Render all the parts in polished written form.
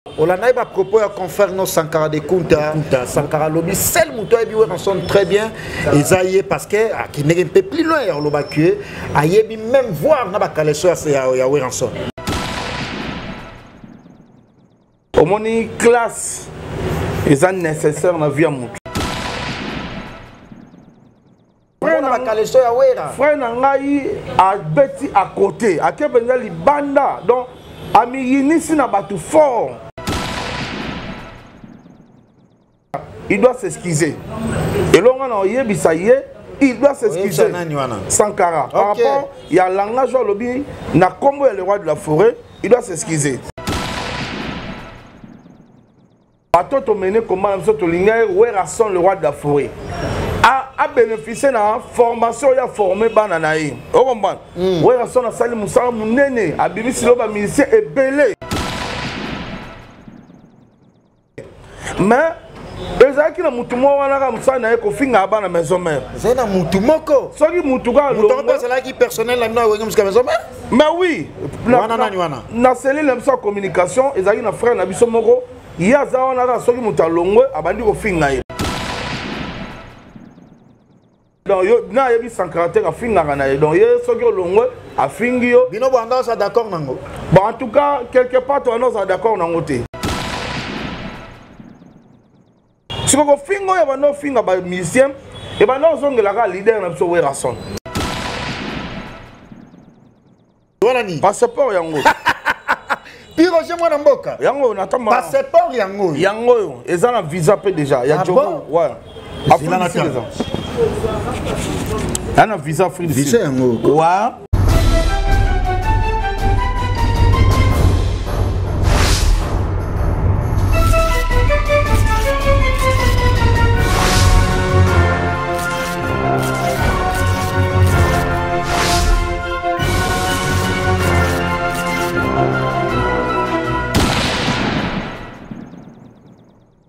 On a à propos à confère nos Sankara de Kunta, Sankara lobby, seul mouton et bien sonne très bien. Et ça y est parce que qui n'est un peu plus loin au lobby, aïe même voir n'a pas calé sur c'est à Weranson. Au moni classe, ils sont nécessaires dans la vie à mouton. Frère Nangaï a bêti à côté, à Kebenga Libanda, donc à Miyinisi n'a pas tout fort. Il doit s'excuser. Et là, on a eu ça y est, il doit s'excuser. Sankara. Par rapport, il y a langage au lobby, n'a comme le roi de la forêt, il doit s'excuser. Bateau to mené comment nous sommes lignés, où est le roi de la forêt? A bénéficié de la formation, il a formé Bananaï. Vous comprenez? Où est la salle Moussa Mounene, a Bibi Siloba Ministère et Belé. Mais, les gens qui ont mutumo wana Moussa na ko finga ba na maison mère. C'est na mutumoko. So qui mutuga lo. Mutumo c'est là qui personnel là na wenga musika maison mère. Mais oui. Wana nani wana. Na cellule la communication, ezali na frère na biso moko. Ya za wana ka so qui mutalongwe abandi ko finga ye. Donc yo na yebi Sankara ka finga na ye. Donc ye so qui longwe a fingi yo. Bino banda ça d'accord nango. Bon en tout cas quelque part on est d'accord nango te. Si vous avez un finger par musicien, et bien nous sommes le leader de ce Weranson. Passeport yango. Pire chez moi Namboka. Yango n'attend pas. Passeport yango. Yango, ils ont un visa déjà. Il y a Djogo. Ouais. Après il y a un visa free. Visa yango. Ouais.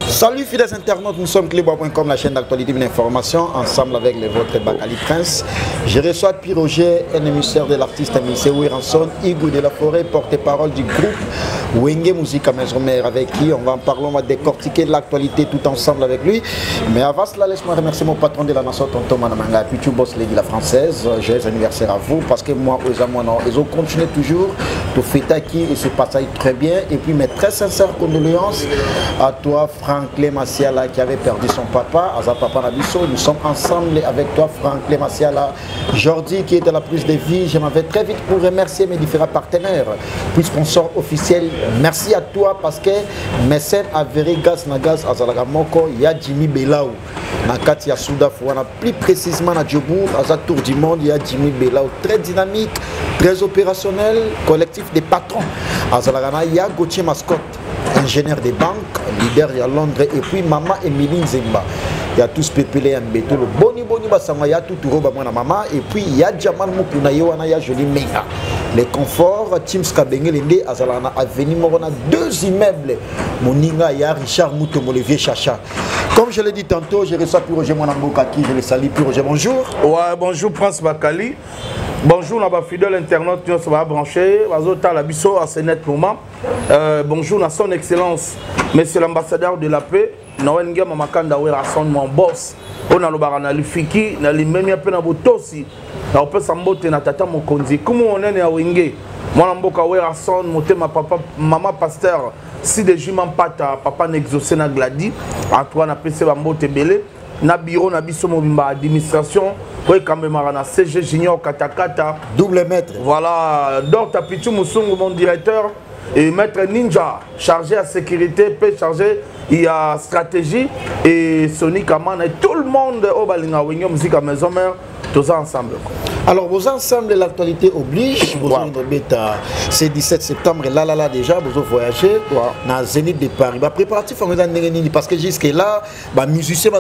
Salut fidèles internautes, nous sommes Clébois.com, la chaîne d'actualité et d'information, ensemble avec les vôtres Bakali Prince. Je reçois Piroger, un émissaire de l'artiste Amissé Weranson, Igou de la Forêt, porte-parole du groupe Wenge Musique à Maison Mère, avec qui on va en parler, on va décortiquer de l'actualité tout ensemble avec lui. Mais avant cela, laisse-moi remercier mon patron de la nation, Tonton Manamanga, Pichu Boss Lady la Française. Joyeux anniversaire à vous, parce que moi, ils ont continué toujours de fêter qui et se passe très bien. Et puis mes très sincères condoléances à toi, Franck Masiala, qui avait perdu son papa, Aza Papa Nabiso. Nous sommes ensemble avec toi, Franck Masiala, Jordi, qui est de la plus de vie. Je m'avais très vite pour remercier mes différents partenaires, puis sponsors officiels. Merci à toi parce que mécène avéré Gaz Nagaz Azalaga Moko, il y a Jimmy Belao, Nakati Yasuda Fouana, plus précisément à Djobour, Aza Tour du Monde, il y a Jimmy Belao, très dynamique, très opérationnel, collectif des patrons. Azalagana, il y a Gauthier Mascotte, ingénieur des banques, leader à Londres, et puis Maman Emilie Nzemba. Il y a tous Pépélé Mbeto, le Boni Boni Basama, il y a tout Roba Mwana Maman, et puis il y a Jamal Mukuna Yoana, il y a Jolie Menga. Les conforts, Teams Kabengele, Azalana Avenue Morona, 2 immeubles. Moninga, il y a Richard Moutomo, Olivier Chacha. Comme je l'ai dit tantôt, je reçois Piroger Mwanamboka qui je le salue. Piroger, bonjour. Ouais, bonjour Prince Bakali. Bonjour, notre fidèle internaute, nous sommes branchés. Bonjour, son excellence, monsieur l'ambassadeur de la paix. Noenga Mamakanda Weranson, mon boss. On a le barana Lufiki, na limemi apena botosi. Na opé sambote na tata mokonzi. Comment on est à Wenge? Moi, Mboka Weranson, monté ma papa, maman pasteur. Si de jument pata, papa n'exaucé na gladi. Antoine a PC Bambote Belé. Na bureau na biso mobimba administration oui quand même na CG Junior Katakata double maître voilà donc Tapichu Musungu mon directeur et maître Ninja chargé à sécurité peut chargé il y a stratégie et Sonic Aman et tout le monde au Balinga Wenge Musique à Maison Mère tous ensemble. Alors, vos ensembles, l'actualité oblige. Vous c'est 17 septembre, là déjà, vous voyagez dans le Zénith de Paris. Préparatif, parce que jusque-là, les musiciens,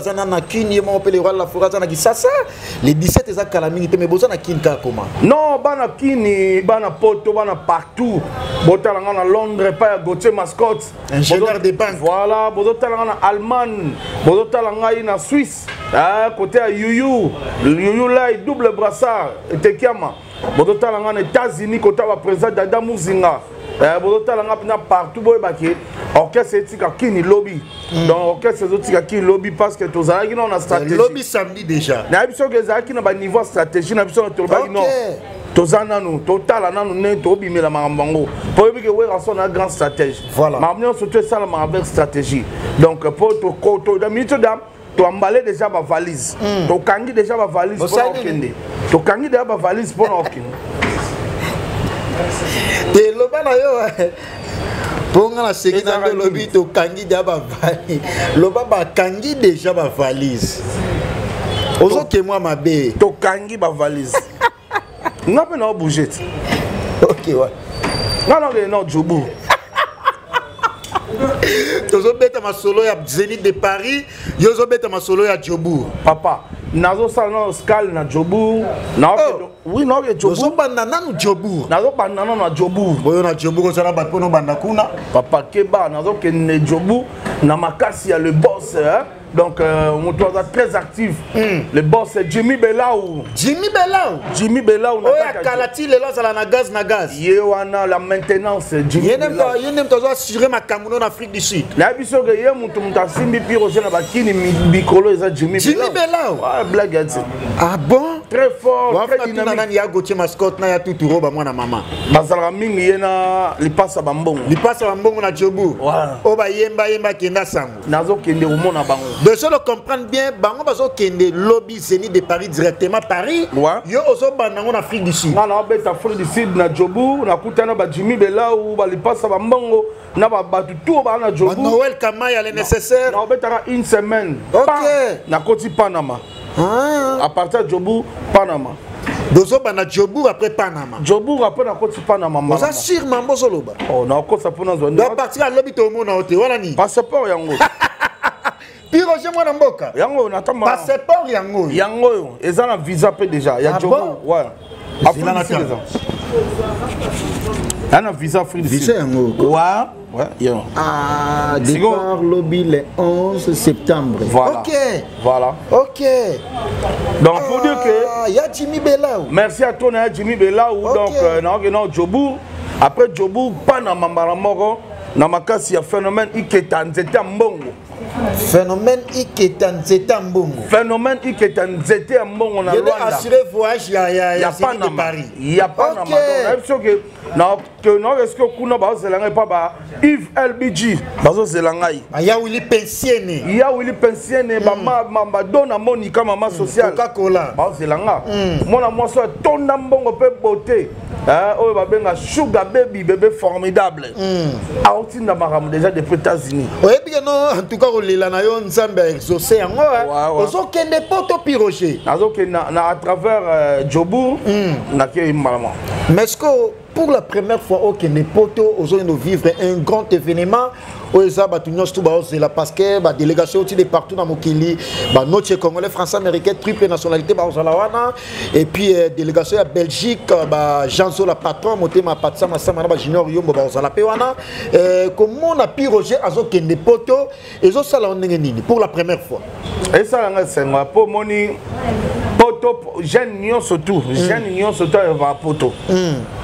les 17 c'est calamité, mais vous avez comment? Non, Banakini, Banapoto, Banapartout. Vous avez à Londres, pas à Gauthier Mascotte. Ingénieur des banques. Voilà, vous avez en Allemagne, vous avez en Suisse, côté à Youyou. Youyou là, double brassard. Tekiama, aux États-Unis, quand on va présenter Dada Mouzinga, partout orchestre etika kini lobby donc orchestre ezotika kini lobby parce que tozalaki na stratégie lobby samedi déjà na biso ke ezalaki na ba niveau stratégie na biso tolobaki non tozana nous totala nanu ne tobimela makambo pour que Weranson a grand stratège voilà maintenant surtout ça avec stratégie donc pour to da minute dam to emballer déjà ma valise to kangi déjà ma valise pour okende to kangi déjà ma valise pour okende te loba na yo ponga na seki na lobi to kangi déjà ma valise loba ba kangi déjà ma valise ozo ke moi ma be to kangi ma valise n'a pas non bouger ok ouais non Djobu tozo beta ma solo ya Zénith de Paris yozo beta ma solo ya Djobu papa nazo salon scale na Djobu na oui non que Djobu tozo banda nanu Djobu nazo banda na Djobu boyo na Djobu ko sala bato no banda kuna papa keba nazo ke ne Djobu na makasi ya le boss hein? Donc, on doit être très actif. Le boss c'est Jimmy Belaou. Jimmy Belaou. Jimmy Belaou. Oh, Kalati, le lance à la gaz, na gaz. Yewana, la maintenance. Jimmy Belaou. Il n'aime pas assurer ma Cameroun en Afrique du Sud. La biso que yé moutoumta simbi piro na bakini bikolo eza Jimmy Belaou. Jimmy Belaou. Ah, blague. Ah bon? Très fort, très dynamique. Il y a Gauthier mascotte, na ya tout roba moi na maman. Bazala mingi yena lipasa bambongo. Lipasa bambongo na Djobu. Oh ba yemba kenda sango. Nazo kende umona bango. De ceux qui comprennent bien, bango bazo kende lobby Zénith de Paris directement Paris. Yo ozo banango en Afrique du Sud. Na beta Afrique du Sud na Djobu, na kutana ba Jimmy Belaou, ba lipasa bambongo, na ba batu tout ba na Djobu. Noël Kamaya le nécessaire. Na beta une semaine. OK. Na koti Panama. À partir de Djobu, Panama. Dozo bana Djobu après Panama. Djobu après na koti Panama. Vous assure mambo soloba. Oh na ko sa pona zo. Do partir à lobby to mona hote wala ni. Passeport yango. Piro je mwana mboka. Yango na tama. Passeport yango. Yango eza na visa pe déjà. Ya Djobu. Ouais. Après na déjà. Un visa Afrique du Sud. Visa yango. Ouais, yeah. Ah, départ lobby le 11 septembre. Voilà. OK. Voilà. OK. Donc pour dire que il y a Jimmy Belaou. Merci à toi Jimmy Belaou. Donc non Djobu. Après Djobu Panama Maramoro na makasi ya phénomène iketa nzete mbongo. Phénomène iketa nzete mbongo. Phénomène iketa nzete mbongo na Rwanda. Il a assuré voyage ya Paris. Il y a Panama. Donc est-ce que kuna ba zelanga pa ba Yves LBG bazo zelangai. Ya Willy Pensiene. Ya Willy Pensiene ba dona Monica mama social. Coca-Cola. Ba zelanga. Mona moi so tonda mbongo pe beauté. Oh ba benga sugar baby bébé formidable. Autinda maram déjà depuis États-Unis. Oui bien non en tout cas olila na yo nzambe exaucé yango. Ozo kende poto piroger. Nazo ke na à travers Djobu na ke maman. Mais est-ce que pour la première fois au Kenya poto aujourd'hui vivre un grand événement au Ezaba Tunyos tout la parce que la délégation de partout dans Mokili notre congolais français américain triple nationalité Zalawana et puis délégation à Belgique Jean Zola patron monté ma patsa masama na junior yombo Zala pewana comment on a pu Roger azo Kenya poto et zo sala nini pour la première fois et ça là c'est moi pour moni poto jeune nion surtout va poto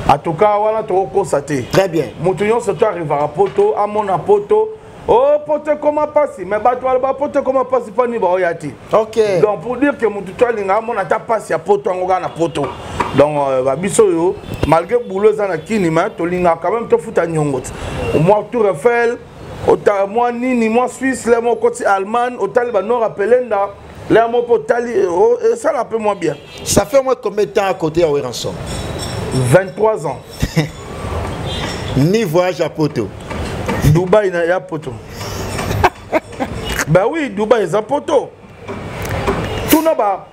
en tout cas voilà to constater très bien moutunion surtout arrive à poto à mon poto oh poto comment passer mais ba toi ba poto comment passer pas ni ba oyati OK donc pour dire que moutunion linga mon ata passe à poto ngoga na poto donc ba biso yo malgré boulot za na kinima to linga quand même to futa nyongo moi Tour Eiffel moi nini moi Suisse là mon côté Allemagne au Taliban nord appelenda là mon potali ça la peu moins bien ça fait moi combien de temps à côté à Weranson 23 ans. Ni voyage à Poto. Dubaï il y a Poto. Bah oui, Dubaï il y a Poto. Tout n'a pas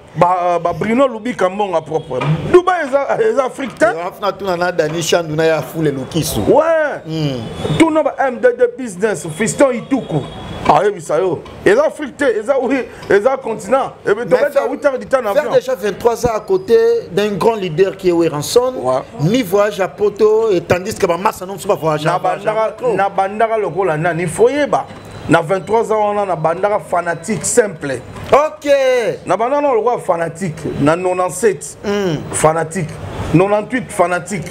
Bruno Lubi Kambonga propre. Dubaï il y a Afrique. Tout n'a Dani Chandouna ya foule Lukisu. Ouais. Tout n'a pas MD business fiston Ituku. Ah oui, ça y est. Ils ont Afrique, ils ont continent. Et bien, tu as 8 heures de temps en avion. Faire déjà 23 ans à côté d'un grand leader qui est Weranson, ni voyage à Poto, et tandis que ma masse non pas voyage à Poto. Na bandara le rôle na ni foyer ba. Na 23 ans on a na bandara fanatique simple. OK. Na bandara le roi fanatique, na 97 fanatique, 98 fanatique.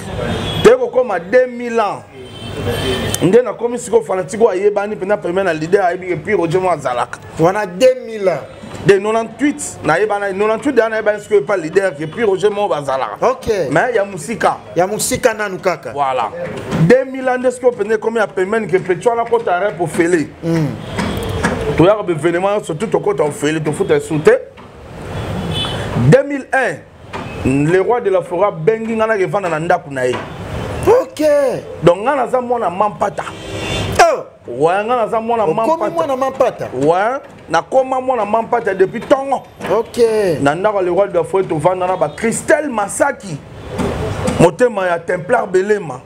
Dès qu'on comme à 2000 ans. nde na komi siko fanatique ayebani pena premier na leader ayebi ke puis Roger Mwazalaka wana 2000 de 98 na yebana 98 dana yebani siko pas leader ke puis Roger Mwazalaka OK mais ya musika nanu kaka voilà 2000 ans siko pena komi ya pemene ke petwa na kota rap pour fele to ya événement surtout to kota fele to futa souté 2001 le roi de la forêt bengi ngana ke vanda na ndaku na ye. OK. Donc ngana za mona mampata. Ouais, ngana za mona mampata. Comment mona mampata? Ouais, na koma mona mampata depuis tongo. OK. Na ndaka le roi de la forêt to vanda na ba Christelle Masaki. Motema ya Templar Belema.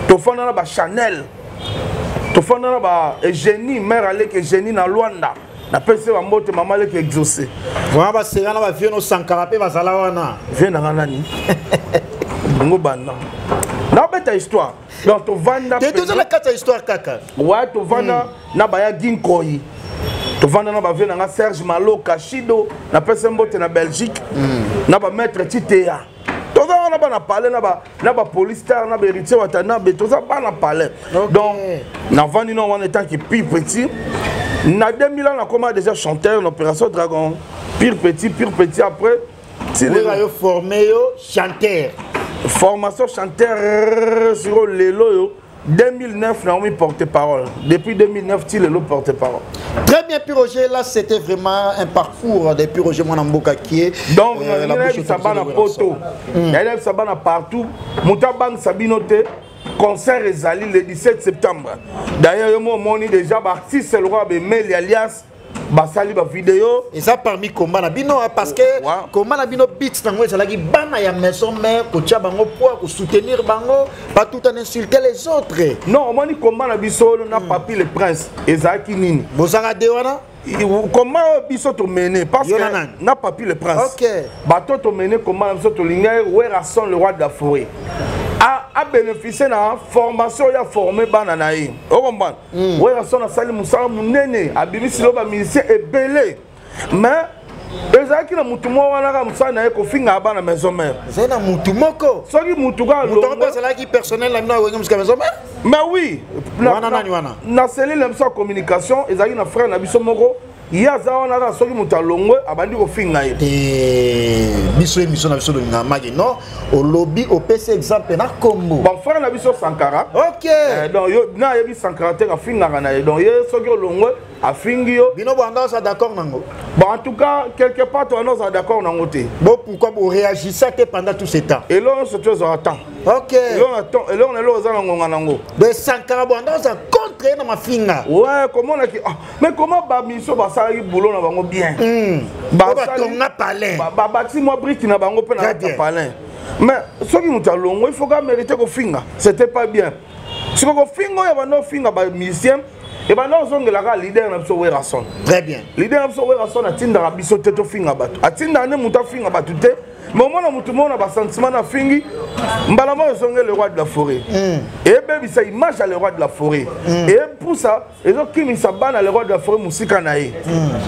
To vanda na ba Chanel. To vanda na ba Eugénie mère avec Eugénie na Luanda. Na pese ba mbote mama avec exaucé. Voilà ba serana ba vieux no Sankara pe ba zala wana. Viens na nani. Ngo banda. Na beta histoire. Donc to vanda. Tu as la carte histoire kaka. Ouais, to vanda na ba ya Ginkoi. To vanda na ba vieux na Serge Malo Kashido na pese mbote na Belgique. Na ba maître Titea. To vanda na ba na parler na ba police star na ba héritier watana be to za ba na parler. Donc na vandi no wana tant que plus petit. Na 2000 ans, on a commencé déjà chanteur en Opération Dragon. Pire petit après. Vous avez formé chanteur. Formation chanteur sur Lelo. 2009, on a mis porte-parole. Depuis 2009, il est le porte-parole. Très bien, Piroger. Là, c'était vraiment un parcours de Piroger Mwanamboka qui est. Donc, il y a Sabana Poto. Il y a Sabana partout. Moutabang Sabinote. Concert Ezali le 17 septembre. D'ailleurs, il y a déjà artiste le roi Bemel alias basali ba vidéo et ça parmi combat na bino parce que combat na bino beats nango ezalaki bana ya maison mère ko tia bango poids ko soutenir bango pas tout en insulter les autres. Non, moni combat na biso na papi le prince ezalaki nini bozanga de wana comment biso to mener parce que na papi le prince. OK. Bato to mener comment biso to linga Werason le roi de la forêt. A bénéficié de la formation, il a formé Bananaï. Vous comprenez? Oui, il a sali Moussa Mounene, a bibi silo ba musicien et belé. Mais ezaki na mutu mo wana ka Moussa na ko finga ba na maison mère. C'est na mutu moko. Soki mutu ga lo. Mutu ba sala ki personnel na na wenga musika maison mère? Mais oui. Wana nani wana? Na cellule la communication, ezaki na frère na biso moko. Yaza wana ka soki mutu alongwe abandi ko finga ye. Biso émission na biso de ngamagi non au lobby au PC exemple na Combo. Bon frère na biso Sankara. OK. Donc yo na yebi Sankara te ka finga na ye. Donc ye soki olongwe a fingi yo. Bino banda ça d'accord nango. Bon en tout cas quelque part on est d'accord nango te. Bon pourquoi vous réagissez pendant tout ce temps? Et là on se trouve en temps. OK. Et là on attend et là on est là aux ngonga nango. Mais Sankara banda ça contre na ma finga. Ouais comment on a qui mais comment ba miso ba sala ki boulot na bango bien. Ba tonga palais. Ba bati moi brique na bango pe na palais. Mais ce qui nous a longo il faut qu'on mérite ko finga. C'était pas bien. Si ko fingo ya bando finga ba musicien et ben non zonge la leader na biso Werason. Très bien. Leader na biso Werason atinda ka biso te to finga bato. Atinda ne muta finga bato te. Mais au moins mutu mona ba sentiment na fingi mbala mo zonge le roi de la forêt. Et baby ça image à le roi de la forêt. Et pour ça, ils ont kimi sabana le roi de la forêt musika na ye.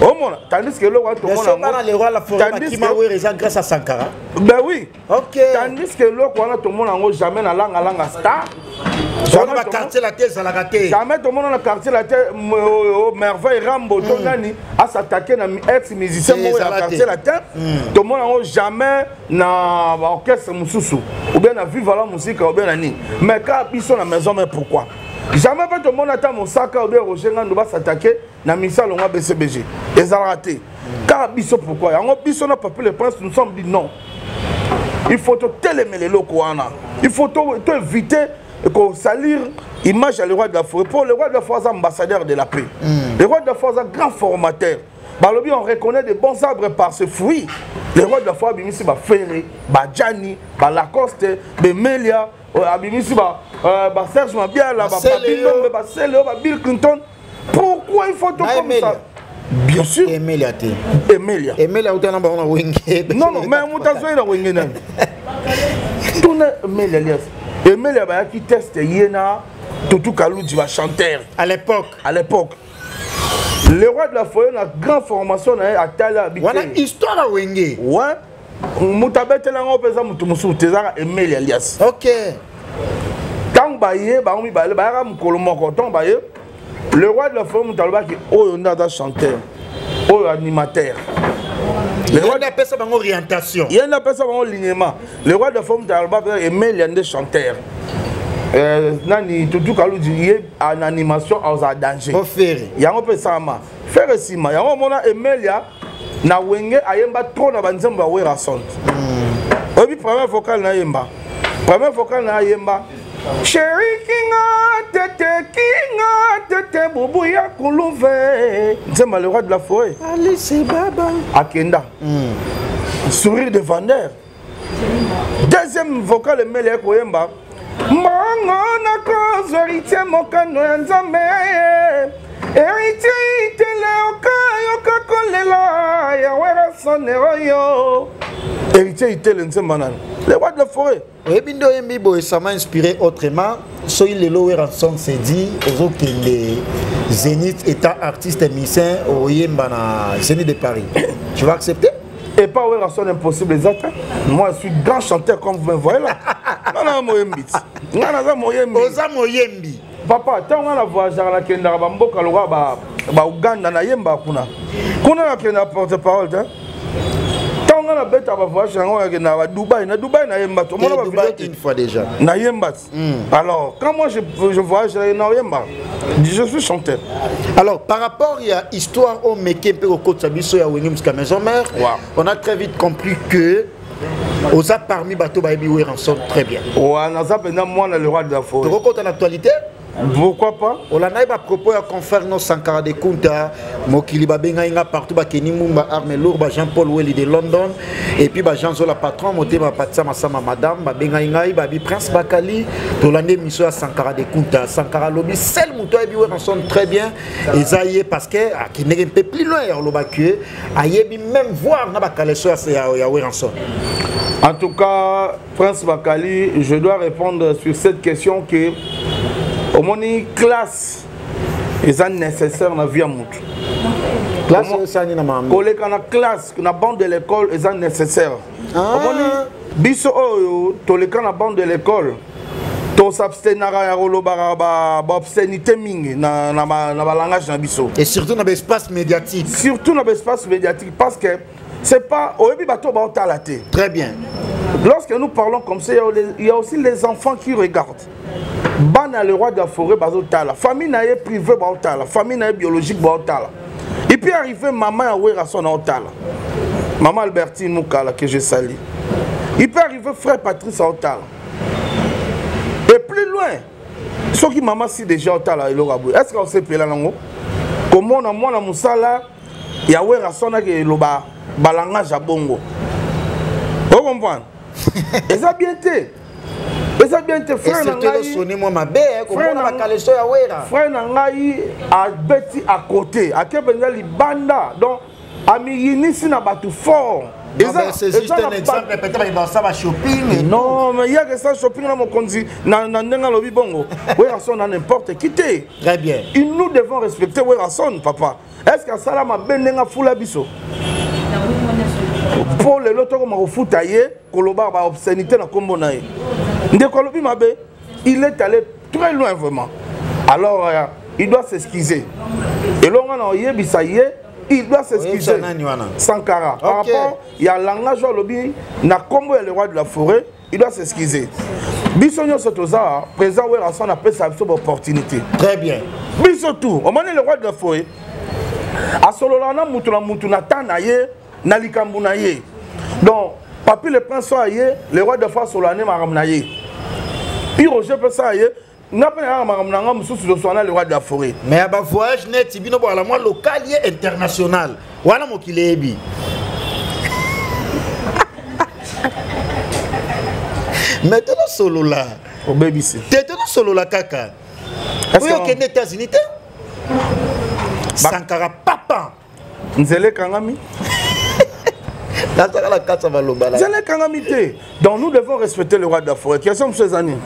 Au moins tandis que le roi to mona le roi de la forêt qui m'a raison grâce à Sankara. Ben oui. OK. Tandis que le roi to mona ngo jamais na langa star. Jamais ba quartier la tête ça la raté. Jamais tout le monde na quartier la tête merveille Rambo to nani à s'attaquer na ex musicien mo na quartier la tête. Tout le monde ngo jamais na orchestre mususu ou bien na vivre la musique ou bien na ni. Mais quand biso na maison mais pourquoi? Jamais pas tout le monde attend mon sac ou bien Roger Ngando va s'attaquer na misa longa BCBG. Les a raté. Car biso pourquoi? Yango biso na papier le prince nous sommes dit non. Il faut te télémer les locaux. Il faut te éviter de salir l'image à le roi de la forêt. Pour le roi de la forêt, c'est ambassadeur de la paix. Le roi de la forêt, c'est un grand formateur. Balobi, on reconnaît des bons arbres par ce fruit. Le roi de la forêt, Bimisi, Ferré, Djani, Lacoste, Melia, Bimisi, Serge Mabiala, Bill Clinton. Pourquoi il faut tout comme ça? Bien sûr. Emelia. Emelia. Emelia, ou t'en as pas wingé. Non, non, mais on t'a joué dans wingé. Tout est Emelia, alias. Emelia, qui teste Yéna, Toutou Kaloudji, va chanter. À l'époque. À l'époque. Le roi de la forêt, a une grande formation à Tala. On a histoire à wingé. Ouais. Moutabete, là, on peut ça, Moutoumousou, Tézara, Emelia, alias. Ok. Quand baye ba mi baye ba ram kolomoko ton baye le roi de la forêt mutalba qui oyo ndada chanteur oyo animateur le roi d'appelle ça en orientation il y a une personne en lignement le roi de la forêt mutalba aimer les chanteurs nani tout kalu di en animation aux danger au faire yango pe sama faire sima yango mona Emelia na wenge ayemba trop na banzemba wera son obi premier vocal na yemba chéri kinga tete bubu ya kuluve nzemba le roi de la forêt Alice Baba akenda sourire de vendeur deuxième vocal Emelia koyemba Manga na cause héritier mokano ya nzambe héritier itele oka kolela ya wera sonero yo héritier itele nzemba nani le roi de la forêt ebindo yembibo ça m'a inspiré autrement soy lelo wera son se dit ozokende Zénith état artiste musicien au yemba na Zénith de Paris tu vas accepter? Et pas ouais son impossible exact. Moi je suis grand chanteur comme vous me voyez là. Non moyembi. Oza moyembi. Papa, tant on a voyagé à la Kenya ba mboka loka ba Uganda na yemba kuna. Kuna na Kenya porte-parole hein. Tant on a bête à voyager à Dubaï na yemba tout monde va Dubaï une fois déjà. Na yemba. Alors, quand moi je voyage na yemba, je suis chanteur. Alors, par rapport à l'histoire au Meké au côté Sabiso et à Wengim jusqu'à Maison Mère, on a très vite compris que aux a parmi bateau Baïbi Ranson très bien. Ouais, on a pendant moi le roi de la forêt. Tu racontes l'actualité? Pourquoi pas? On a à propos à confère nos Sankara de Kunta, Mokili Babenga partout, Bakeni Mumba Arme Lourd, Jean-Paul Welly de London, et puis Jean Zola patron, Motema Patsama Sama Madame, Babenga Ingaï, Babi Prince Bakali, Tolande Misso à Sankara de Kunta, Sankara Lobby, celle Mouto et Biwe sonne très bien, et Zaye parce que, qui n'est un peu plus loin, Lobakue, Ayebi même voir Nabakaleso à Yahweh Ranson. En tout cas, Prince Bakali, je dois répondre sur cette question que au moins classe est nécessaire dans la vie à mon classe c'est une maman collègue na classe na bande de l'école est nécessaire au moins biso to le kana bande de l'école to s'abstenir ya roloba ba obscénité mingi na langage na biso et surtout dans l'espace médiatique parce que c'est pas oyebi bato ba otalaté très bien. Lorsque nous parlons comme ça, il y a aussi les enfants qui regardent. Bana le roi de la forêt, la famille n'a privée, la famille n'a biologique. Et puis arriver maman à Ouera son hôtel. Maman Albertine Moukala que je salue. Il peut arriver frère Patrice à hôtel. Et plus loin, ceux qui maman si déjà hôtel à Elorabou. Est-ce qu'on sait là non? Comment on a moi la Moussala, il y a Ouera son à Eloba, balangage à Bongo. Vous comprenez? Et ça bien été. Frère Nangaï a bêti à côté. À Kébénia Libanda. Donc, Amiyini si n'a pas tout fort. C'est juste un exemple. Peut-être ça va shopping. Non, mais il y a que ça shopping dans mon conduit. Nandenga lobi bongo. Werason n'a n'importe qui. Très bien. Nous devons respecter Werason, papa. Est-ce que ça m'a benenga foula biso? Pour les lotos comme au foot aïe, Koloba va obscénité dans Kombonaï. Ndekolobi Mabe, il est allé très loin vraiment. Alors il doit s'excuser. Et là on a yebisaye, il doit s'excuser. Sankara. Par rapport, il y a langage lobby, na Kombo et le roi de la forêt, il doit s'excuser. Bisonyo Sotoza, président Werason a pris sa opportunité. Très bien. Bisotou, au moment le roi de la forêt, à Sololana Mutuna Tanaye. Nalikambu na ye. Donc, papi le prince aye, le roi de France solane maram na ye. Puis Roger peut ça aye, n'a pas maram na ngam sous le roi de la forêt. Mais à voyage net, il vient la moi local et international. Voilà mon qui l'est bi. Maintenant solo là. Au baby c'est. T'es solo là kaka. Est-ce que les États-Unis Sankara papa. Nzele kangami. Donc nous devons respecter le roi de la forêt. Quels sont ces années?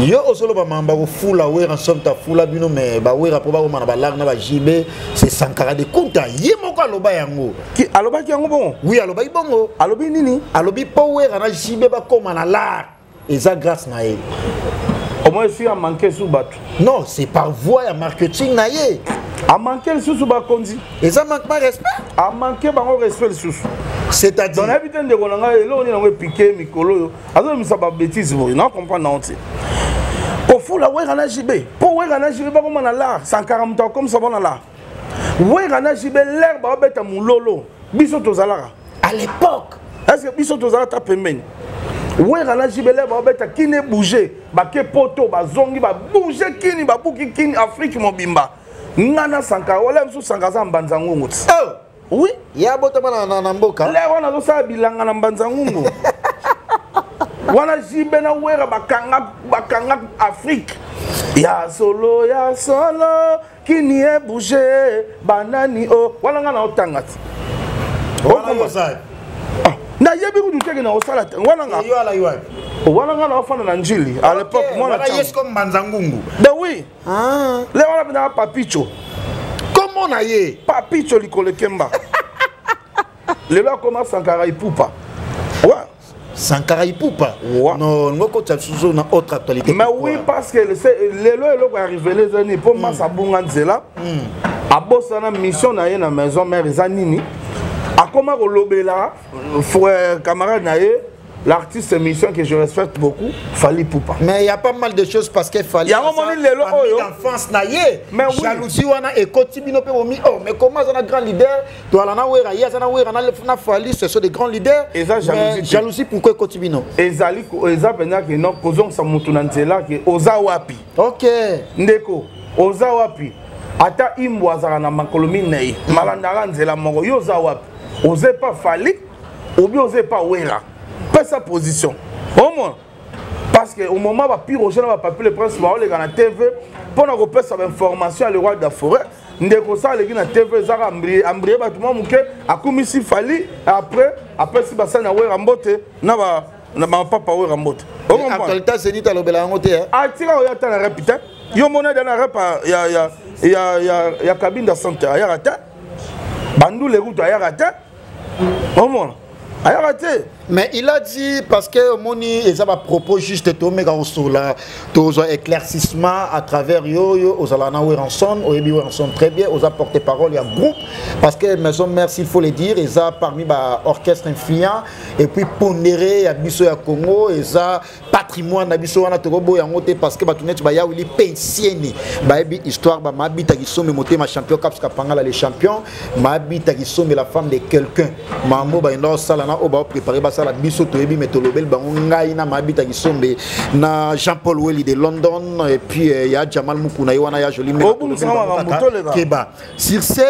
Yo osolo ba mamba ko fula we ransom ta fula bino me ba we rapoba ko mana ba lag na ba jibe c'est Sankara de Kunta yemo ko aloba yango ki aloba ki yango bon oui aloba ibongo alobi nini alobi po we rana jibe ba ko mana lag eza grâce na e Au moins, si a manqué sous bateau. Non, c'est par voie à marketing naïe. A manqué sous bakondi. Et ça manque pas respect. A manqué par respect le sous. C'est-à-dire. Dans l'habitant de Rolanga, et là on est piqué, Mikolo. Alors, mais ça va bêtise, vous non comprendre. Au fond, la ouais, on a jibé. Pour ouais, on a jibé, pas comme on a là. 140 ans comme ça, on a là. Ouais, on a jibé l'air, bah, bête à mon lolo. Biso Tozalara. À l'époque. Est-ce que Biso Tozalara tape même? Ouais, on a jibé l'air, bah, bête à qui n'est bougé. Bah, qui poto, bah, zongi, bah, bouger, qui bah, bouki, qui Afrique, mon bimba. Nana Sankara, voilà, sous Sankara, Banzango. Oh! Oui? Il y a un namboka. L'air, on a ça, bilanga, Banzango. Wana jibe na wera bakanga Afrique. Ya solo kini e bouger banani o wala ngana otangati. Wala yosa. Na yebi ku duteke na osala wala nga. Yo ala yo. Wala ngana ofana na njili à l'époque moi na. Wala yes comme Banzangungu. Ben oui. Ah. Le wala bina papicho. Comment na ye? Papicho likole kemba. Le là commence Sankara Ipupa. Ouais. Sankara Ipupa. Ouais. Non, nous avons une autre actualité. Mais oui, parce que les lois qui arrivent les années pour moi ça bunganzela. A bossa na mission na ye na maison mère Zanini. A comment kolobela frère camarade na ye l'artiste mission que je respecte beaucoup, Fally Poupa. Mais il y a pas mal de choses parce qu'il fallait. Il y a un moment donné les lois d'enfance na ye. Mais oui. Jalousie wana et kotibino pe omi. Oh, mais comment ça na grand leader? Toi là na wera ya ça na wera na Fally, ce sont des grands leaders. Et ça jalousie. Jalousie pourquoi kotibino? Ezali eza pena que non kozong sa mutu na nzela que oza wapi. OK. Ndeko, oza wapi. Ata imbwa zara na makolomi nei. Malandara nzela moko yo oza wapi. Oze pas Fally ou bien oze pas wera. Pas sa position. Au moins. Parce qu'au moment où Pire Roger n'a pas pu le prince les gars na TV, pour nous repérer sa information à le roi de la forêt, ndeko ça les gars na TV zara ambrié ba tout monde muke akumisi Fally après si basa na we rambote na ba papa we rambote. Au moment. Actualité c'est dit à l'obéla ngote. Ah tira oya ta na répéter. Yo mona dans la rap ya cabine de santé ya rata. Bandou les routes ya rata. Au moins. Mais il a dit parce que Moni ils avaient propos juste tout méga là tous éclaircissement à travers yo aux alana Weranson au Ebi Weranson très bien aux apporté parole il y a groupe parce que maison mère s'il faut le dire ils a parmi ba orchestre influent et puis pondéré à biso ya Congo ils a patrimoine na biso wana tokobo ya ngote parce que batunet ba ya wili pensieni ba ebi histoire ba mabita qui sont monté ma champion caps kapanga les champions mabita qui sont la femme de quelqu'un mambo ba ino sala na oba préparer ça la biso to ebi metolobel bango ngai na mabita kisombe na Jean-Paul Welly de London et puis il y a Jamal Mukuna wana ya joli Keba sur ce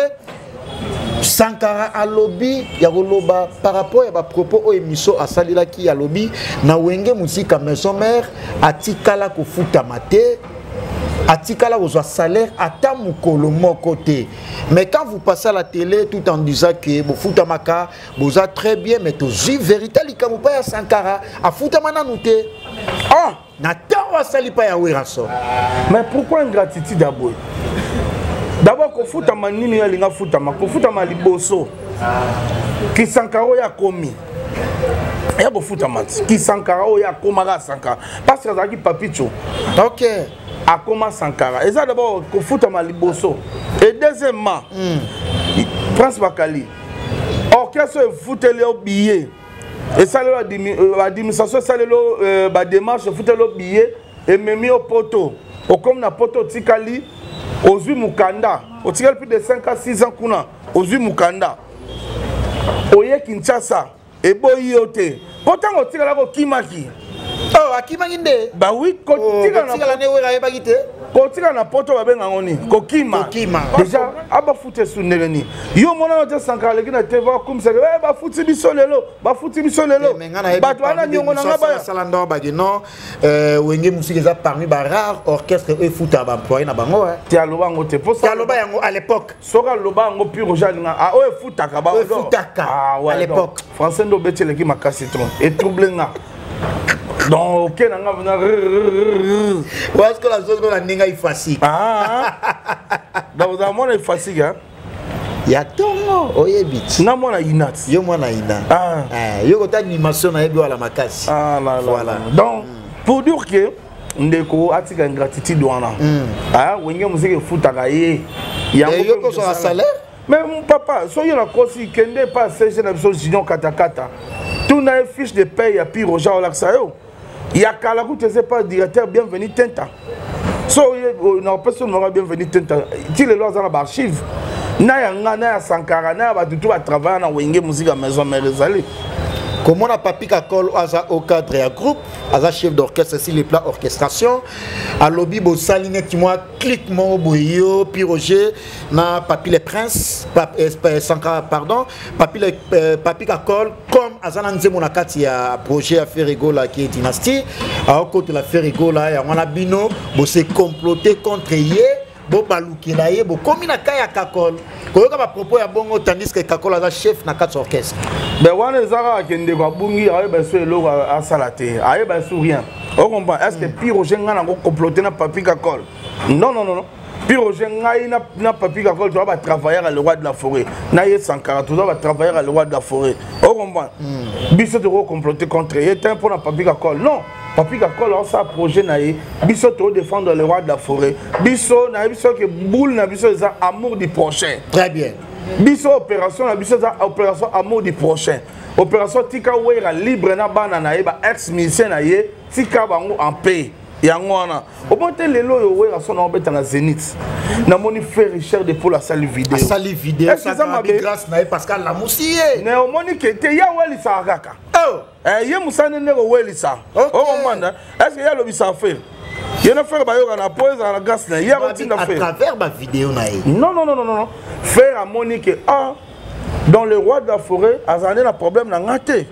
Sankara a lobby ya goloba par rapport à propos au émission à salila qui a lobby na wenge musika maison mère atikala ko futa mate atikala aux salaire ata mukolo côté. Mais quand vous passez à la télé tout en disant que vous foutez maka vous êtes très bien mais tout juste vérité lika vous pas Sankara a fouta mana nouté ah na tawa sali pa ya Weranson. Mais pourquoi ingratitude d'abord ko futa manini ya linga futa ko futa maliboso ki Sankara ya komi ya bo futa mat ki Sankara ya komara Sankara parce que ça qui papicho. OK. A comment Sankara. Et ça d'abord, qu'on fout à Maliboso. Et deuxièmement, Prince Bakali. Orchestre fout le billet. Et ça, l'administration, ça, la démarche, fout le billet. Et même au poteau. Au comme na poteau Tikali, aux huit Mukanda. Au Tikali plus de 5 à 6 ans qu'on a. Aux huit Mukanda. Oye Kinshasa. Et Boyote. Pourtant, au Tikali, au Kimaki. Oh, Akimanginde. Bah oui, kotika na poto babenga ngoni. Kokima. Déjà, aba foute suneleni. Yo mona na Sankara leki na TV comme ça. Ba foute biso lelo. Ba to ana nyongo na ngaba salando ba non wenge musiki za parmi ba rare orchestre e foute ba employé na bango. Ti aloba ngote. Ti aloba yango à l'époque. Soka loba ngo Pire Roger nga. Ah o e foutaka ba. E foutaka à l'époque. Français ndo betele ki makasi tron. Et troublenga. Donc, ok, parce que la zone de la ninga est facile. Ah, donc dans est facile, hein. Ya tongo, oyebit. Na mona inat. Yo mona ina. Ah, yo kota animation na yebi wala makasi. Ah là là. Voilà. Donc, pour dire que ndeko atika ingratitude wana ah wenge musique futaka ye yango ko so salaire mais mon papa soyo na kosi kende pas CG na biso junior katakata tout na fiche de paye ya pire Roger Olaxayo ya kala ku tese pas directeur bienvenue tenta so na personne n'aura bienvenue tenta ti le lois dans l'archive na yanga na ya Sankara na ba tout ba travailler na wenge musique à maison mère ezali. Comment on a Papi Kakol au cadre et à groupe, à chef d'orchestre, si les plats orchestration, à lobby, bo saline qui moi clique mon boyo, puis Roger, na Papi les Princes, Sankara, pardon, Papi Kakol, comme Azananze Monakati, il y a projet à Ferrigo là qui est dynastie, à côté de la Ferrigo là, il y a un bino, bo s'est comploté contre Yé. Bo baluki na ye bo komi na kaya Kakol koyoka ba propos ya bongo tandis que Kakol a chef na quatre orchestre ben wana ezaka kende kwa bungi aye ba so eloko a salate aye ba so rien on comprend est-ce que Pire Roger ngana ko comploter na Papi Kakol non Pire Roger ngai na Papi Kakol tu va travailler à le roi de la forêt na ye Sankara tu va travailler à le roi de la forêt on comprend biso de comploter contre ye temps pour na Papi Kakol non Papi Kakol a sa projet naïe, biso to défendre le roi de la forêt. Biso na biso que boule na biso ça amour du prochain. Très bien. Biso opération na biso ça opération amour du prochain. Opération tika wera libre na bana naïe ba ex musicien naïe tika bango en paix. Yango wana. Au moment lelo yo wera son obeta na Zénith. Na moni frère Richard de pour la salle vidéo. La salle vidéo ça m'a grâce naïe Pascal la moussier. Na moni que te ya weli sa kaka. Oh. Ye musane nego welisa. Oh manda, est-ce que y a le bisa faire? Il y a faire ba yoka na pose à la gas na. Il y a routine à faire. À travers ma vidéo na. Non. Faire à Monique dans le roi de la forêt, azane na problème na ngate.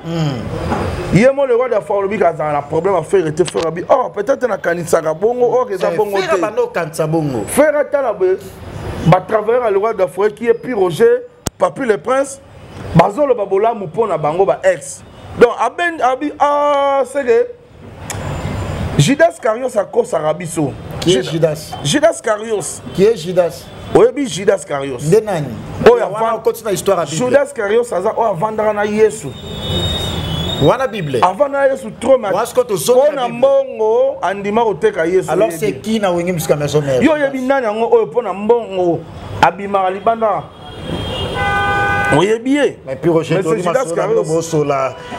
Yemo le roi de la forêt bi azane na problème à faire était faire bi. Oh peut-être na kanisa ka bongo oh que ça bongo te. Faire bano kanisa bongo. Faire atala ba travailler à le roi de la forêt qui est Pire Roger, Papi le Prince, bazolo babola mu pona bango ba ex. Donc, c'est que Judas Carios a cause Arabiso. Qui est Judas? Judas Carios. Qui est Judas? Oui, Judas Carios. Denani. Oh, Judas Carios a vendra na Yesu. Wana Bible. Avant na Yesu trop mal. On a mbongo andima oteka Yesu. Alors c'est qui na wengi musika maison mère? Yo yebi nani ngo oyo pona mbongo abima libanda. Oui, bien. Mais puis Roger,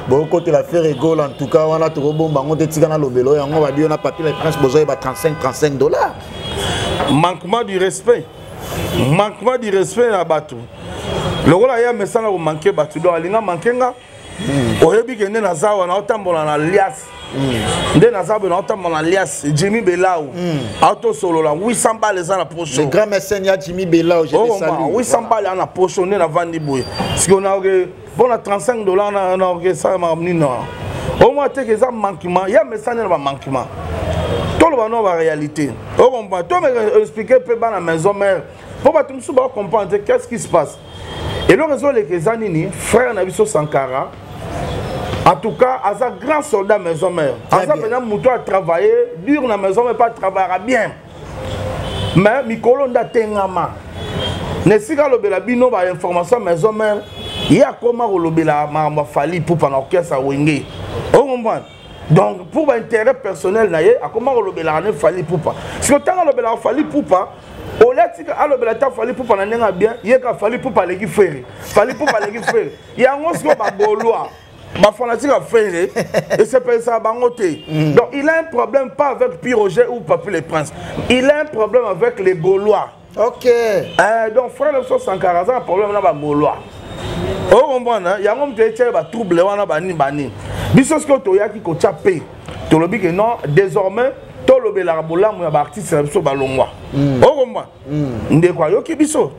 bon côté la faire rigole en tout cas, on a tout bon, on a tiré dans le vélo et on va dire on a papier les princes besoin de $35. Manquement du respect. Manquement du respect à Batou. Le rôle a mais ça n'a manqué Batou. Donc il a manqué nga. Au début que na zawa na otambola na lias. Nde na zawa na otambola na lias. Jimmy Belao. Auto solo la 800 balles à la poche. Le grand mécène Jimmy Belao, je te salue. 800 balles à la poche on est na vandi boy. Parce qu'on a bon à $35 na ça m'a amené non. Au moins te que ça manquement, il y a mais ça n'est pas manquement. Tout le monde a réalité. Au comprend. Toi me expliquer peu dans la maison mère. Pour pas tout me comprendre qu'est-ce qui se passe. Et le réseau les Kezanini, frère Nabiso Sankara, en tout cas, à un grand soldat maison mère. À ça, maintenant, Mouto a travaillé, dur dans la maison, mais pas travailler bien. Mais, Mikolo n'a tengama. Ne si ka lobela bino ba information maison mère, il y a comment lobela ma fali pour pendant orchestre à Wenge. On comprend. Donc, pour intérêt personnel, naie, à comment lobela ne fali pour pas. Si le temps lobela fali pour pas, au lieu de alors bela ta fali pour pas n'enga bien, il y a fali pour pas les faire. Fali pour pas les faire. Il y a un osco ba boloa. Ma fanatique a fait et c'est pas ça bangoté. Donc il a un problème pas avec Pire Roger ou Papi les Princes. Il a un problème avec les Gaulois. OK. Donc frère le Sankara a un problème avec les Gaulois. On comprend il y a un trouble wana bani. Bisos que to yaki ko chapé. To lobi que non désormais to lobela bola mu ya artiste biso balongwa. On comprend. Ndekwa yoki biso.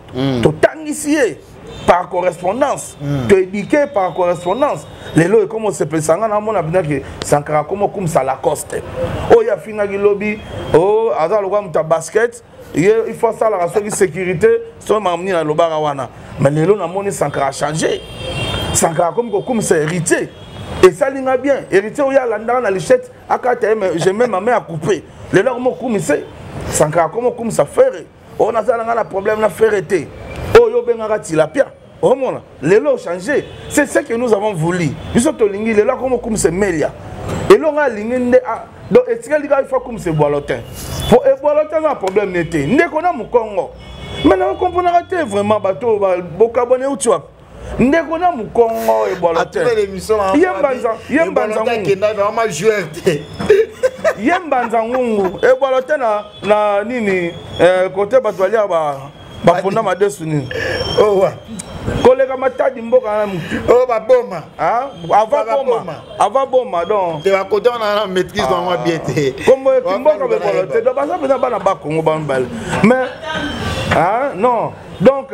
To tangisie par correspondance, te éduquer par correspondance. Les lois comme on se peut ça, on a que Sankara comme ça la coste. Oh il y a fina lobby, oh azar le ta basket, il faut ça la raison de sécurité, soit m'amener à l'obarawana. Mais les lois n'a monnaie Sankara changé. Sankara comme c'est hérité. Et ça l'ina bien. Hérité où il y a l'andana la lichette, j'ai même ma main à couper. Les lois comme c'est Sankara comme ça fait. On a un problème à faire été. Oh yo bengara tilapia. Oh mon, les lois ont changé. C'est ce que nous avons voulu. Ils sont au lingi, les lois comme c'est melia. Et l'on a lingé donc est-ce que il faut comme c'est boilotin pour boilotin un problème n'était ndeko na mukongo maintenant on comprend raté vraiment bateau bokabone ou tu vois ndeko na mukongo et boilotin yembanza qui n'a vraiment joué yembanza ngungu et boilotin na nini côté batolia ba pona madesuni oh ouais kolega matadi mboka na mutu oh ba boma ah avant boma donc te ba côté on a maîtrise dans moi bien té comme kimboka be boilotin donc baza pena bana ba Congo ba mbal mais ah non donc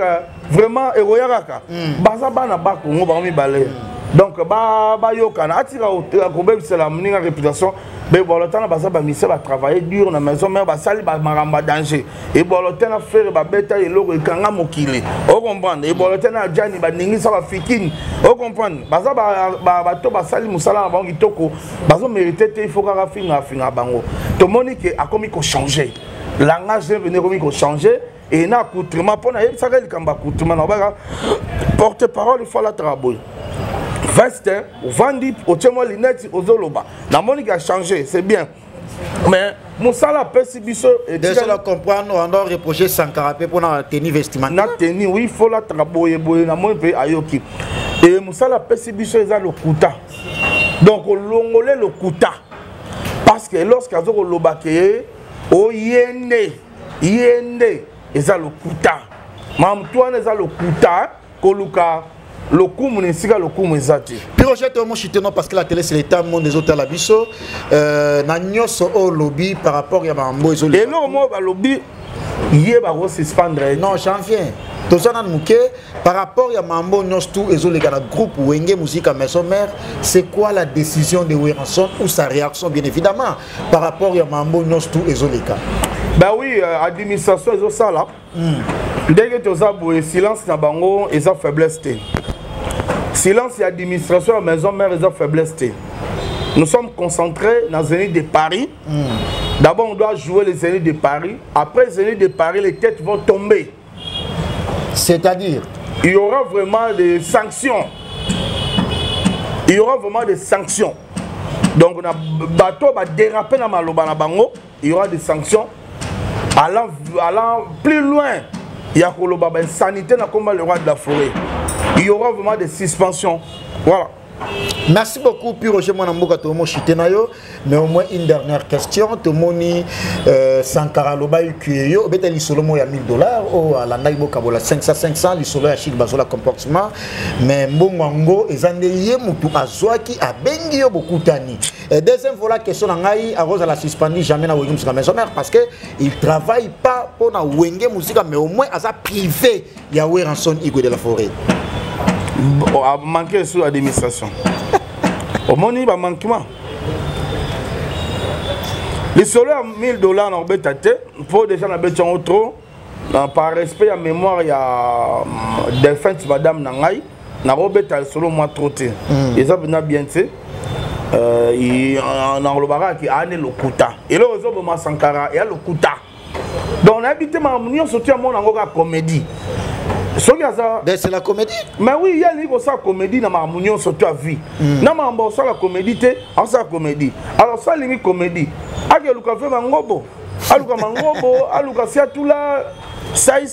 vraiment eroyaka baza bana ba Congo ba mi balé donc ba yokana atira ko bebisela mninga réputation mais boilotin baza ba mise ba travailler dur na maison mais ba sali ba maramba danger et boilotin na faire ba beta eloko ikanga mokili o comprendre et boilotin na jani ba ningisa ba fikini o comprendre baza ba to ba sali musala na bango kitoko bazo mériter te il faut ka finga bango to moni que a komi ko changer langage venir komi ko changer et na accoutrement pour na yebisa ka likamba accoutrement na ba porte parole il faut la travailler veste vandi otemo lineti ozoloba na moni qui a changé c'est bien mais musala pesibiso et déjà la comprendre on doit reprocher Sankara pour na tenue vestimentaire na tenue oui il faut la traboyer boye na moni pe ayoki et musala pesibiso eza lokuta donc olongole lokuta parce que lorsque azo loba ke o yende eza lokuta mam toi eza lokuta koluka le coup munisika le coup mezati Pirojet au chiteno parce que la télé c'est l'état monde des hôtels abisso na nyoso au lobby par rapport ya mambo ezoli et non moi ba lobby yé ba suspendre non janvier tozana muke par rapport ya mambo nyos tout ezoli kana groupe Wenge musique à maison mère c'est quoi la décision de Weranson ou sa réaction bien évidemment par rapport ya mambo nyos tout ezoli kana bah oui administration ezo sala dès que tozabu silence na bango eza faiblesse té silence et administration à maison mère et faiblesse. Nous sommes concentrés dans les Zénith de Paris. D'abord, on doit jouer les Zénith de Paris. Après les Zénith de Paris, les têtes vont tomber. C'est-à-dire il y aura vraiment des sanctions. Il y aura vraiment des sanctions. Donc, on a bateau va déraper dans Maloba na bango. Il y aura des sanctions. Allant plus loin, il y a une sanité dans le roi de la forêt. Il y aura vraiment des suspensions. Voilà. Merci beaucoup, Pirojet Mwanamboka Tomo Chitenayo. Mais au moins une dernière question. Tomoni Sankara Loba Ukuyeyo. Bete l'isolomo ya $1000. Oh, à la Naïbo Kabola 500. L'isolo ya Chik Bazola comportement. Mais Mbongo, Ezande Yemutu Azwaki a Bengio Bokutani. Deuxième voilà question Nangaï, à Rose à la suspendu jamais na Wenge Musica Maison Mère parce que il travaille pas pour na Wenge Musica mais au moins à sa privé ya Weranson Igo de la Forêt. A manqué sur l'administration. Au moins, il y a un manquement. Les solaires $1000 dans le pour déjà la bête en trop. Par respect à mémoire, il y a des fins de madame Nangaï. Na robeta le solo moi trotté. Et ça venait bien tu sais. Il en le barak qui a le kuta. Et là aux hommes Sankara il y a le kuta. Donc on a habité ma union surtout à mon angoga comédie. C'est la comédie. Mais oui, il y a une comédie dans ma union surtout à vie. Dans ma bossa la comédie la comédie. Alors ça c'est une comédie. Ake luka fait mangobo. Aluka mangobo, aluka siatula sai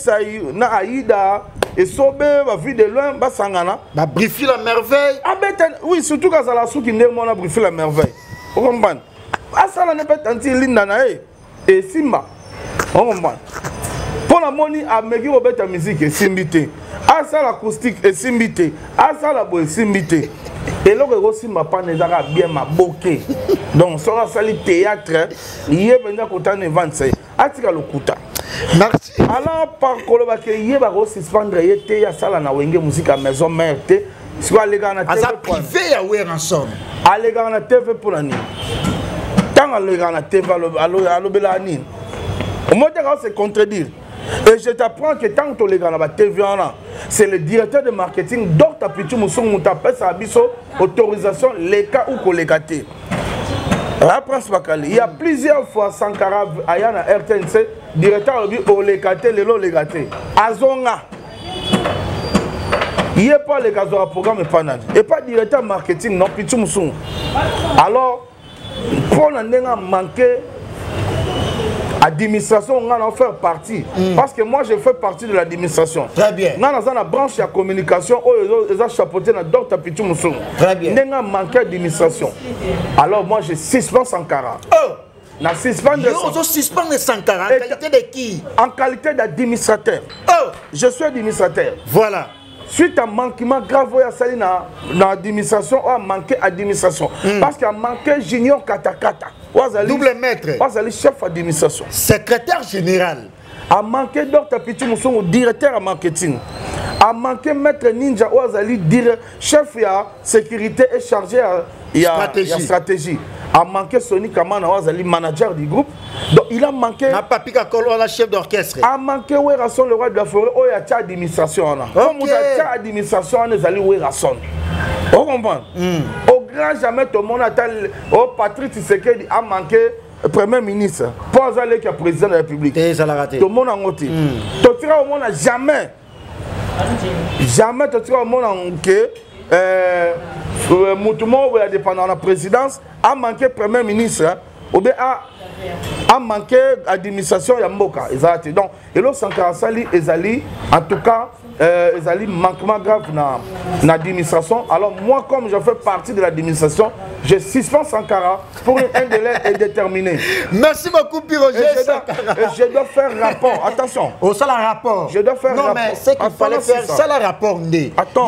na Aïda et sobe va vie de loin ba sangana. Ba briefer la merveille. Ah ben oui, surtout quand ça la sou qui n'est mon a briefer la merveille. Vous comprenez? Ah ça la n'est pas tanti linda na et Simba. On comprend. Pour la monnaie à Megi Robert musique et Simbité. Ah ça l'acoustique et Simbité. Ah ça la boue Simbité. Et là que Simba pas n'ezara bien ma bokeh. Donc ça va salir théâtre. Il y a venu à côté de 25. Atika le kuta. Merci. Alors par koloba ke yé ba suspendre yé ya sala na Wenge musique à maison mère té. Soit les gars na TV. Asa privé ya Weranson. Ah les gars na TV pour la nuit. Tant les gars na TV allo belani. Au moins c'est contredire. Et je t'apprends que tant que les gars na TV c'est le directeur de marketing Dr Pichu Moussou Moutapé Sabiso autorisation les cas ou collégaté. Il y a plusieurs fois Sankara Ayana RTNC directeur au légaté le lot légaté Azonga. Il n'y a pas les gars au programme et pas directeur marketing non Pichu Moussou. Alors Pour n'a manqué administration, on va faire partie. Parce que moi, je fais partie de l'administration. Très bien. On a la branche de la communication, ils ont chapeauté dans Dr Pichu Moussou. Très bien. On a manqué d'administration. Alors moi, je suspends Sankara. Na suspendre Sankara en qualité de qui? En qualité d'administrateur. Je suis administrateur. Voilà. Suite à un manquement grave dans l'administration, on a manqué d'administration. Parce qu'il a manqué Junior Katakata. Double maître. On a chef d'administration. Secrétaire général. A manqué Dr Pichu Moussou, directeur en marketing. A manqué maître Ninja, on a chef de sécurité et chargé de stratégie. A manqué Sony Kamana, on a manager du groupe. Donc il a manqué. N'a pas piqué à chef d'orchestre. A manqué Werason, le roi de la forêt, où il y a une administration. Comme il y a une administration, on est allé Werason. Vous comprenez? Au grand jamais, tout le monde a dit, oh, Patrick Tshisekedi a manqué le Premier ministre. Pas aller qui est président de la République. Tout le monde a noté. Tout le monde a jamais. Jamais tout le monde a manqué. Moutoumou, pendant la présidence, a manqué le Premier ministre. Ou bien a manqué l'administration Yamboka. Donc, et là, Sankara Sali, en tout cas, ils allaient manquement grave dans l'administration. Alors, moi, comme je fais partie de l'administration, je suspends Sankara pour un délai indéterminé. Merci beaucoup, Piroger. Je dois faire rapport. Attention. Au ça, le rapport. Je dois faire rapport. Non, mais c'est qu'il fallait faire ça, le rapport. Attends.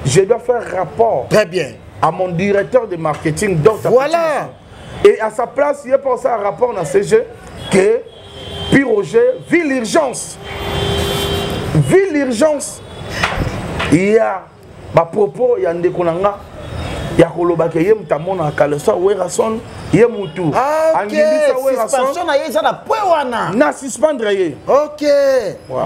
Je dois faire rapport. Très bien. À mon directeur de marketing. Voilà. Et à sa place, il a pensé à un rapport dans CG que Piroger vit l'urgence. Vu l'urgence, il y a ma propos, il y a un déconanga, il y a Kolobake, il y a Moutamona, Kaleso, Werason, il y a Moutou. Ok, suspension, il y a la poiwana. Na suspendre. Ok. Wow.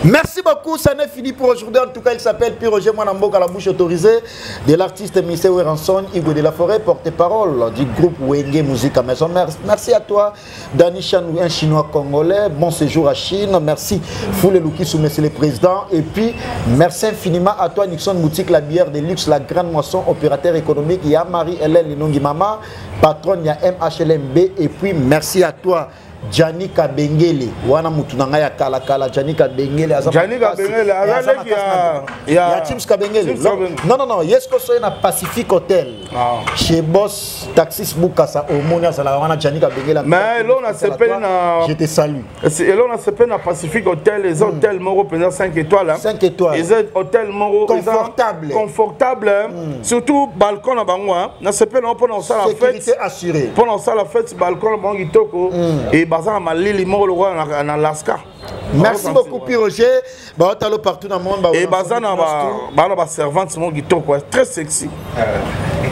Merci beaucoup, ça n'est fini pour aujourd'hui. En tout cas, il s'appelle Piroger Mwanamboka, la bouche autorisée de l'artiste Missé Weranson, Hugo de la Forêt, porte-parole du groupe Wenge Musique Maison. Merci à toi, Dani Chanou, un Chinois congolais. Bon séjour à Chine. Merci, Foule Loukissou, monsieur le président. Et puis, merci infiniment à toi, Nixon Moutique, la bière de luxe, la grande moisson, opérateur économique. Il y a Marie-Hélène Linongi Mama, patronne, il y a MHLMB. Et puis, merci à toi, Janika Bengele, wana mutunanga ya kala kala Janika Bengele Janika Bengele avec il y a Teams Kabengele. Non, yes que c'est na Pacific Hotel. Chez Boss Taxis Bukasa au Monia sala wana Janika Bengele. Mais là on a CP na je te salue. Et là on a CP na Pacific Hotel, les hôtels Moro pendant 5 étoiles. 5 étoiles. Les hôtels Moro confortable. Surtout balcon na bango na CP na pendant ça la fête. Sécurité assurée. Pendant ça la fête balcon bango itoko et en Alaska. Merci beaucoup, Piroger. Partout dans le monde. Et Bazana, ma servante, très sexy.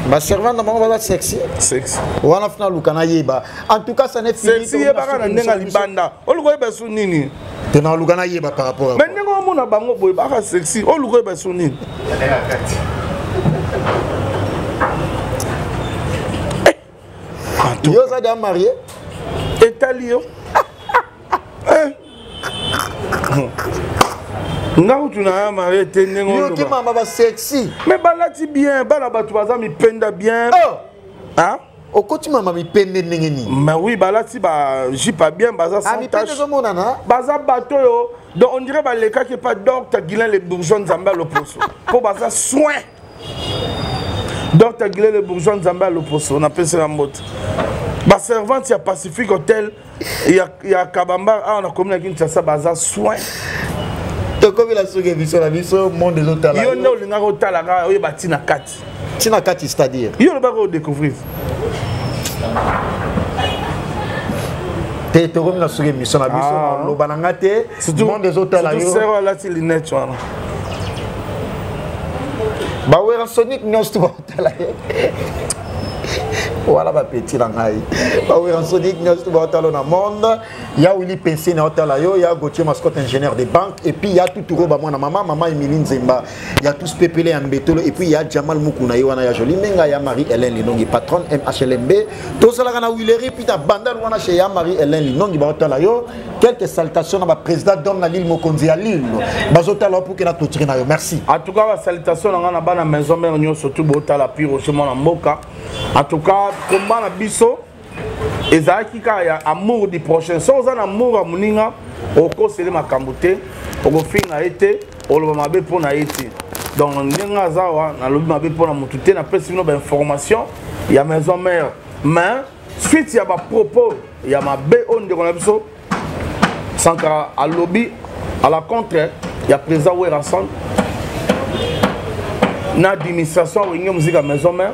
Ma servante, c'est sexy. Sexy. En tout cas, ça n'est fini. Sexy, il y a un libanda. On le voit sur Nini. Tu n'as pas par rapport à. Mais nous avons un sexy. On le voit sur Nini. Tu es déjà marié? Italien. Non, tu n'as marié, tu es sexy. Mais balati bien, balabatu baza mi penda bien. Hein? Au côté maman mi pende nengeni. Mais oui, balati ba j'ai pas bien baza sans tâche. Baza bateau yo. Donc on dirait ba les cas qui pas docteur Guilain les bourgeons Nzamba l'opposo. Pour baza soin. Docteur Guilain les bourgeons Nzamba l'opposo, on appelle ça la mode. Ma servante, il y a Pacific Hotel, il y a Kabamba, on a commis avec Kinshasa, Baza soin. Tu as commis la vision, le monde des hôtels. Il y a un hôtel, il y a Tina Kati. Tina Kati, c'est-à-dire? Il y a un hôtel découvrir. Tu as commis la vision, le monde des hôtels. C'est ça, là, c'est l'innet. Bah, oui, un Sonic, nous sommes hôtel. Voilà ma petite langue. Bah Sonic nous dans le monde. Il y a Willy Pensé dans l'hôtel il y a Gauthier Mascotte ingénieur de banque et puis il y a tout Touro Bamana maman Emiline Zemba. Il y a tous Pépélé Ambetolo et puis il y a Jamal Mukuna Yoana ya Joli Menga ya Marie-Hélène Linongi patronne MHLMB. Tout ça là na Willery puis ta bandal wana chez ya Marie-Hélène Linongi ba hôtel yo. Quelques salutations à ma président Dom na Lille Mokonzi à Lille. Ba hôtel pour que na toutri na yo. Merci. En tout cas salutations na bana maison mère nyo surtout ba hôtel à Piroger Mwanamboka. En tout cas combat na biso ezalaki kaka ya amour du prochain. So oza na amour ya moninga okosele makambo te, okofinga ye te, oloba mabe mpo na ye te. Donc ndenge aza awa nalobi mabe mpo na motu te, napesi bino bainformation ya maison mère. Mais suite ya bapropos ya mabe oyo ndeko na biso Sankara alobi à la contre ya président Werason na administration winge musique à maison mère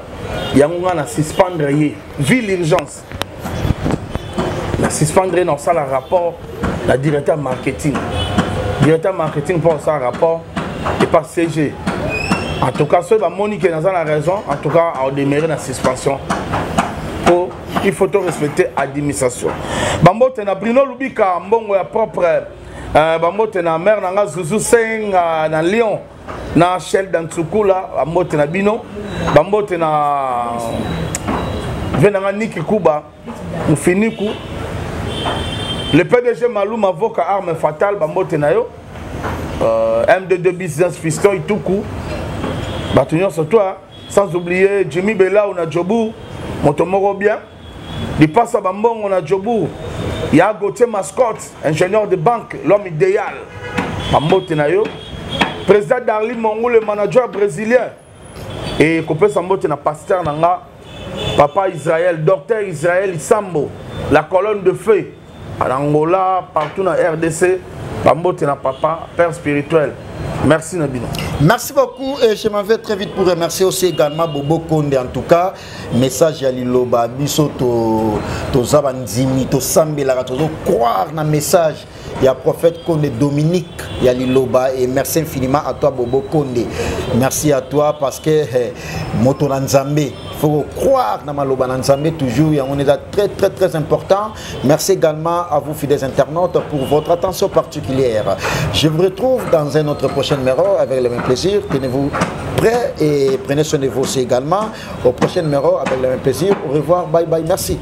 yango nga na suspendre ye vu l'urgence na suspendre dans ça le rapport la directeur marketing pour ça rapport et pas CG. En tout cas ceux Monique dans la raison, en tout cas a démarré la suspension pour il faut respecter l'administration. Bambo tena Bruno Lubika mbongo ya propre bambo tena mère nanga Zuzu Seng na Lyon na Shell dans Tsukula bambo tena bino bambo tena venanga Niki Kuba mufiniku le PDG Maloum avocat arme fatale bambo tena yo M22 business fiston ituku batunyo surtout sans oublier Jimmy Bella ou na Jobu Motomoro bien il passe à Bambon on a Jobu il y a Gauthier Mascotte ingénieur de banque l'homme idéal Bambo Tenayo président Darly Mongo le manager brésilien et Kopé Sambo Tena pasteur nanga papa Israël docteur Israël Isambo la colonne de feu en Angola partout dans RDC Bambo Tena papa père spirituel. Merci Nabino. Merci beaucoup et je m'en vais très vite pour remercier aussi également Bobo Konde en tout cas message ya liloba biso to zabandimi to sambela to croire na message ya prophète Konde Dominique ya liloba et merci infiniment à toi Bobo Konde. Merci à toi parce que moto na Nzambe faut croire dans maloba na Nzambe toujours et on est très important. Merci également à vous fidèles internautes pour votre attention particulière. Je vous retrouve dans un autre prochain numéro avec le même plaisir. Tenez-vous prêts et prenez soin de vous aussi également. Au prochain numéro avec le même plaisir. Au revoir, bye bye, merci.